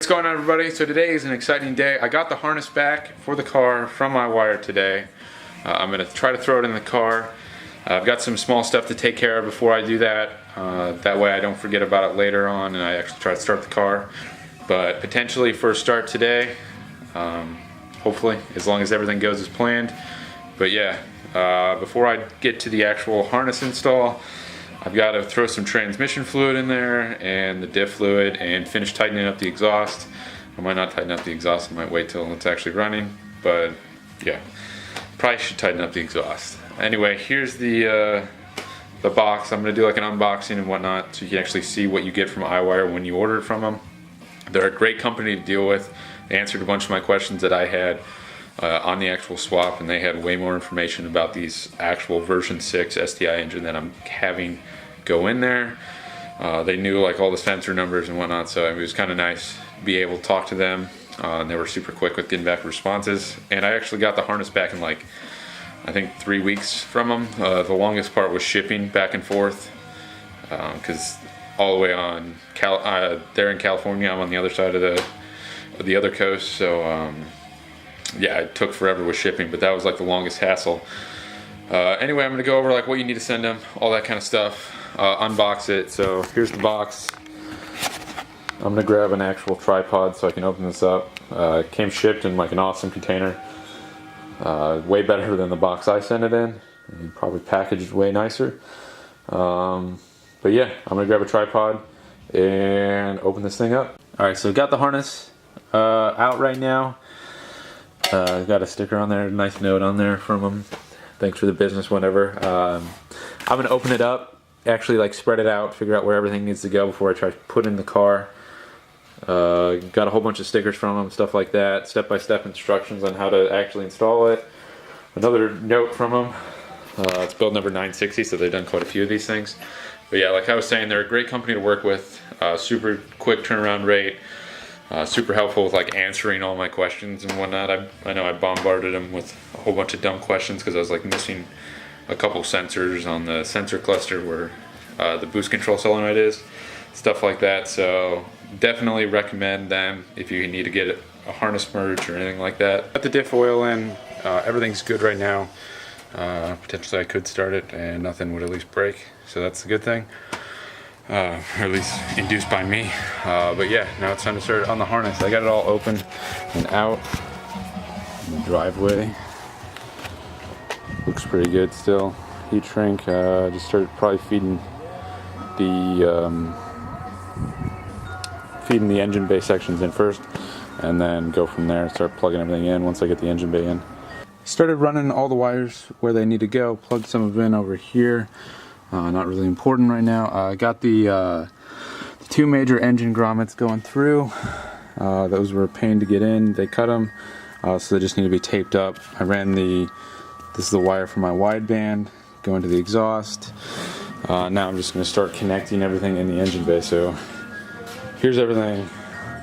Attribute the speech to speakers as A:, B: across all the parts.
A: What's going on, everybody? So today is an exciting day. I got the harness back for the car from iWire today. I'm going to try to throw it in the car. I've got some small stuff to take care of before I do that. That way I don't forget about it later on and I actually try to start the car. But potentially for a start today, hopefully, as long as everything goes as planned. But yeah, before I get to the actual harness install, I've got to throw some transmission fluid in there and the diff fluid and finish tightening up the exhaust. I might not tighten up the exhaust, I might wait till it's actually running, but yeah, probably should tighten up the exhaust. Anyway, here's the box. I'm going to do like an unboxing and whatnot so you can actually see what you get from iWire when you order it from them. They're a great company to deal with. They answered a bunch of my questions that I had on the actual swap, and they had way more information about these actual version 6 STI engine that I'm having go in there. They knew like all the sensor numbers and whatnot, so it was kind of nice to be able to talk to them. And they were super quick with getting back responses. And I actually got the harness back in like, I think 3 weeks from them. The longest part was shipping back and forth, because all the way on there in California, I'm on the other side of the other coast, so yeah, it took forever with shipping, but that was like the longest hassle. Anyway, I'm gonna go over like what you need to send them, all that kind of stuff, unbox it. So here's the box. I'm gonna grab an actual tripod so I can open this up. It came shipped in like an awesome container, way better than the box I sent it in, and probably packaged way nicer. But yeah, I'm gonna grab a tripod and open this thing up. All right, so got the harness out right now. Got a sticker on there, a nice note on there from them. Thanks for the business, whatever. I'm gonna open it up, actually like spread it out, figure out where everything needs to go before I try to put it in the car. Got a whole bunch of stickers from them, stuff like that, step-by-step instructions on how to actually install it. Another note from them. It's build number 960, so they've done quite a few of these things. But yeah, like I was saying, they're a great company to work with. Super quick turnaround rate. Super helpful with like answering all my questions and whatnot. I know I bombarded them with a whole bunch of dumb questions because I was like missing a couple sensors on the sensor cluster where the boost control solenoid is, stuff like that. So definitely recommend them if you need to get a harness merge or anything like that. Got the diff oil in, everything's good right now. Potentially I could start it and nothing would at least break, so that's a good thing. Or at least induced by me. But yeah, now it's time to start on the harness. I got it all open and out in the driveway. Looks pretty good still. Heat shrink. Just started probably feeding the engine bay sections in first, and then go from there and start plugging everything in once I get the engine bay in. Started running all the wires where they need to go. Plugged some of them in over here. Not really important right now. I got the two major engine grommets going through. Those were a pain to get in. They cut them, so they just need to be taped up. I ran this is the wire for my wideband going to the exhaust. Now I'm just going to start connecting everything in the engine bay. So here's everything,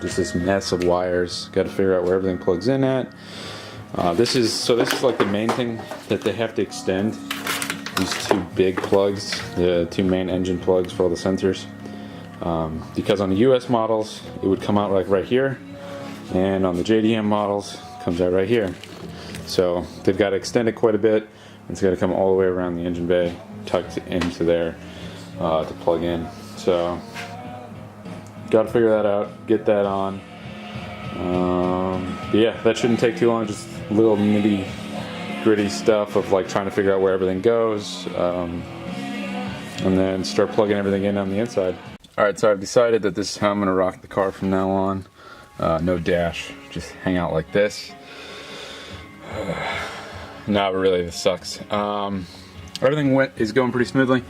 A: just this mess of wires. Got to figure out where everything plugs in at. This is like the main thing that they have to extend. These two big plugs, the two main engine plugs for all the sensors, because on the US models it would come out like right here, and on the JDM models it comes out right here. So they've got to extend it quite a bit, and it's got to come all the way around the engine bay, tucked into there to plug in. So got to figure that out, get that on. But yeah, that shouldn't take too long, just little nitty gritty stuff of like trying to figure out where everything goes, and then start plugging everything in on the inside. Alright, so I've decided that this is how I'm going to rock the car from now on. No dash, just hang out like this. No, but really this sucks. Everything is going pretty smoothly.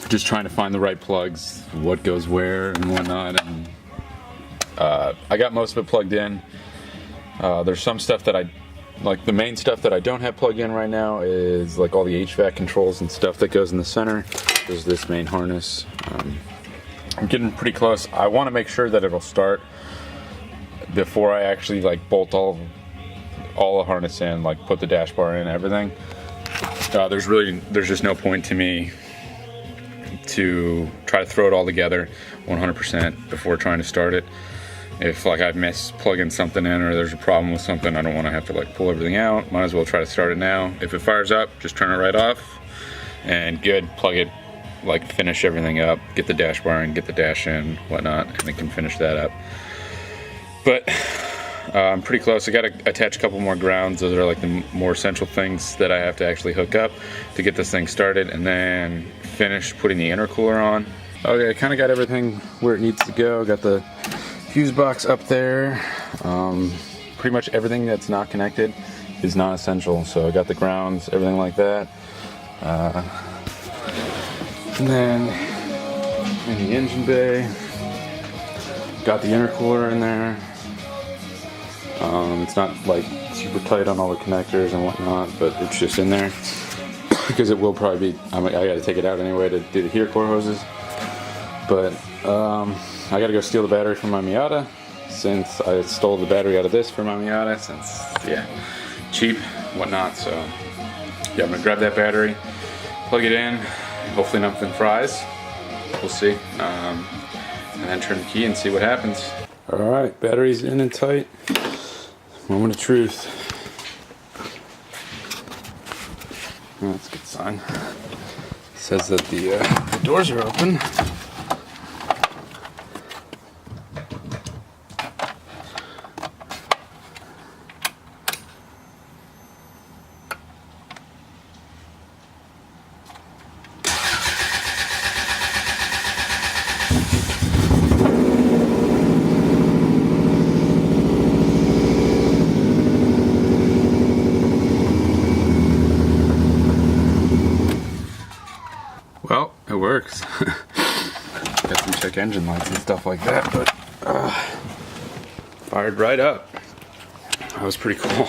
A: Just trying to find the right plugs, what goes where and whatnot, and I got most of it plugged in. There's some stuff that like the main stuff that I don't have plugged in right now is like all the HVAC controls and stuff that goes in the center. There's this main harness. I'm getting pretty close. I want to make sure that it'll start before I actually like bolt all the harness in, like put the dash bar in, everything. There's just no point to me to try to throw it all together 100% before trying to start it. If like I miss plugging something in or there's a problem with something, I don't want to have to like pull everything out. Might as well try to start it now. If it fires up, just turn it right off and good, plug it, like finish everything up, get the dash bar in, get the dash in, whatnot, and then can finish that up. But I'm pretty close. I got to attach a couple more grounds. Those are like the more essential things that I have to actually hook up to get this thing started, and then finish putting the intercooler on. Okay, I kind of got everything where it needs to go. Got the fuse box up there. Pretty much everything that's not connected is not essential. So I got the grounds, everything like that. And then in the engine bay, got the intercooler in there. It's not like super tight on all the connectors and whatnot, but it's just in there because it will probably be, I got to take it out anyway to do the heater core hoses. But I got to go steal the battery from my Miata, since I stole the battery out of this for my Miata, since, yeah, cheap, whatnot. So yeah, I'm gonna grab that battery, plug it in, hopefully nothing fries, we'll see, and then turn the key and see what happens. Alright, battery's in and tight. Moment of truth. Oh, that's a good sign. It says that the doors are open. Well, it works. Got some check engine lights and stuff like that, but fired right up. That was pretty cool.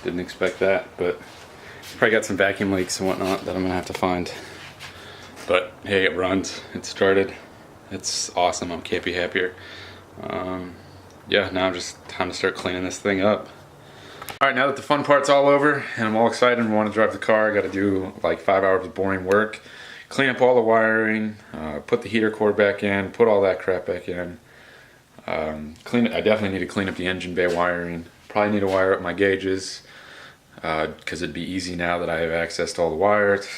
A: Didn't expect that, but probably got some vacuum leaks and whatnot that I'm gonna have to find. But hey, it runs. It started. It's awesome. I can't be happier. Yeah, now I'm just time to start cleaning this thing up. Alright, now that the fun part's all over and I'm all excited and want to drive the car, I got to do like 5 hours of boring work, clean up all the wiring, put the heater core back in, put all that crap back in. I definitely need to clean up the engine bay wiring. Probably need to wire up my gauges because it'd be easy now that I have access to all the wires.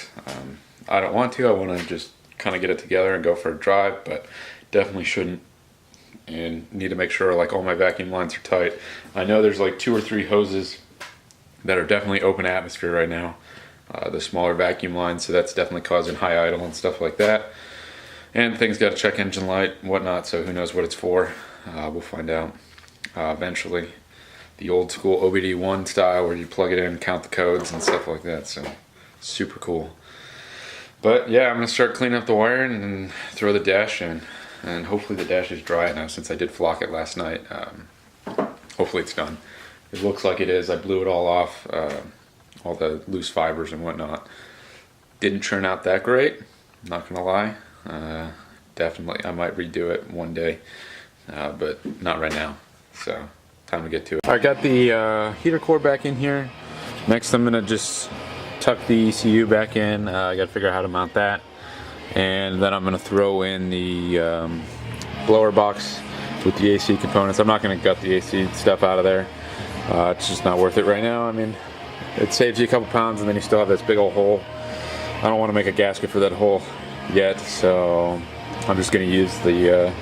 A: I don't want to. I want to just kind of get it together and go for a drive, but definitely shouldn't. And need to make sure like all my vacuum lines are tight. I know there's like 2 or 3 hoses that are definitely open atmosphere right now, the smaller vacuum lines, so that's definitely causing high idle and stuff like that. And things got a check engine light and whatnot, so who knows what it's for. We'll find out eventually. The old school OBD1 style where you plug it in, count the codes and stuff like that, so super cool. But yeah, I'm gonna start cleaning up the wiring and throw the dash in. And hopefully the dash is dry now, since I did flock it last night. Hopefully it's done. It looks like it is. I blew it all off, all the loose fibers and whatnot. Didn't turn out that great, not gonna lie. Definitely, I might redo it one day, but not right now. So, time to get to it. I got the heater core back in here. Next I'm gonna just tuck the ECU back in. I gotta figure out how to mount that. And then I'm going to throw in the blower box with the AC components. I'm not going to gut the AC stuff out of there. It's just not worth it right now. I mean, it saves you a couple pounds and then you still have this big old hole. I don't want to make a gasket for that hole yet, so I'm just going to use the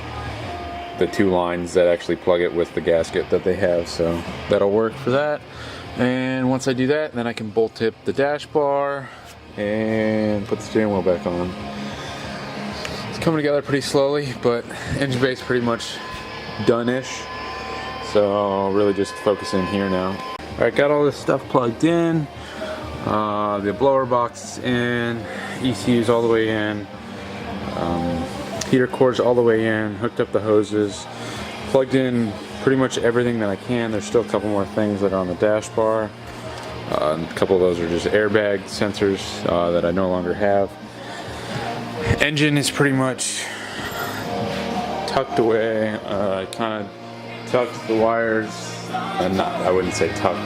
A: 2 lines that actually plug it with the gasket that they have, so that'll work for that. And once I do that, then I can bolt tip the dash bar and put the steering wheel back on. Coming together pretty slowly, but engine bay's pretty much done-ish, so really just focusing here now. Alright, got all this stuff plugged in, the blower box is in, ECU's all the way in, heater core's all the way in, hooked up the hoses, plugged in pretty much everything that I can. There's still a couple more things that are on the dash bar. A couple of those are just airbag sensors that I no longer have. Engine is pretty much tucked away. I kind of tucked the wires, I wouldn't say tucked.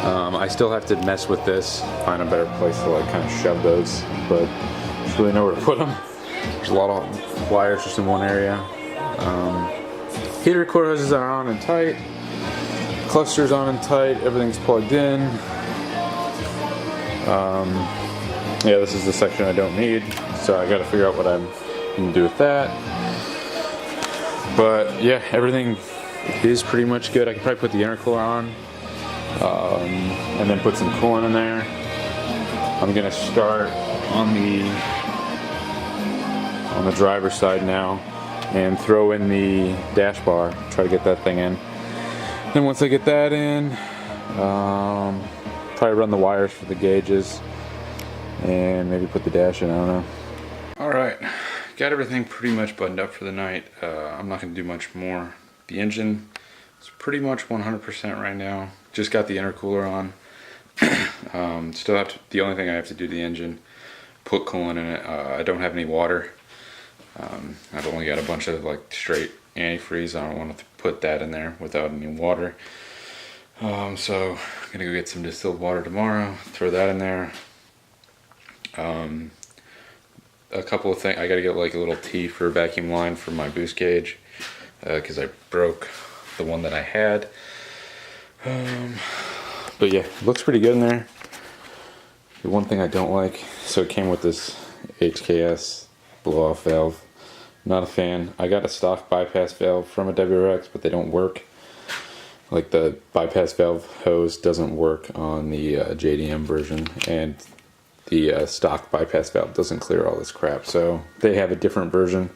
A: I still have to mess with this, find a better place to like kind of shove those, but it's really know where to put them. There's a lot of wires just in one area. Heater core hoses are on and tight. Cluster's on and tight. Everything's plugged in. Yeah, this is the section I don't need, so I got to figure out what I'm going to do with that. But yeah, everything is pretty much good. I can probably put the intercooler on, and then put some coolant in there. I'm going to start on the driver's side now and throw in the dash bar, try to get that thing in. Then once I get that in, probably run the wires for the gauges and maybe put the dash in, I don't know. Alright, got everything pretty much buttoned up for the night. I'm not going to do much more. The engine is pretty much 100% right now. Just got the intercooler on. Still have to, the only thing I have to do to the engine, put coolant in it. I don't have any water. I've only got a bunch of like straight antifreeze. I don't want to put that in there without any water. So I'm gonna go get some distilled water tomorrow, throw that in there. A couple of things, I gotta get like a little T for a vacuum line for my boost gauge, because I broke the one that I had. But yeah, it looks pretty good in there. The one thing I don't like, so it came with this Hks Blow-Off Valve. Not a fan. I got a stock bypass valve from a WRX, but they don't work. Like the bypass valve hose doesn't work on the JDM version, and the stock bypass valve doesn't clear all this crap. So they have a different version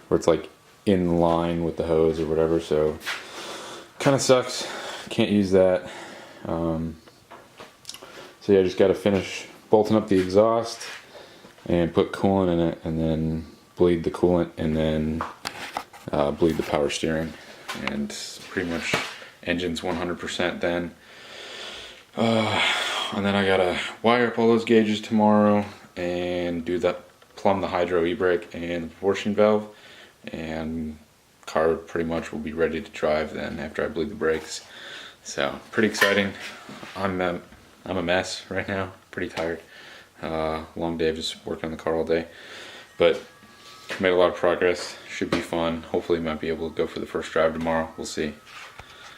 A: where it's like in line with the hose or whatever, so kind of sucks. Can't use that. So yeah, I just got to finish bolting up the exhaust and put coolant in it, and then bleed the coolant, and then bleed the power steering, and pretty much engine's 100% then. And then I gotta wire up all those gauges tomorrow and do that, plumb the hydro e-brake and the proportion valve, and car pretty much will be ready to drive then after I bleed the brakes. So pretty exciting. I'm a mess right now, pretty tired. Long day of just working on the car all day, but made a lot of progress. Should be fun. Hopefully might be able to go for the first drive tomorrow. We'll see.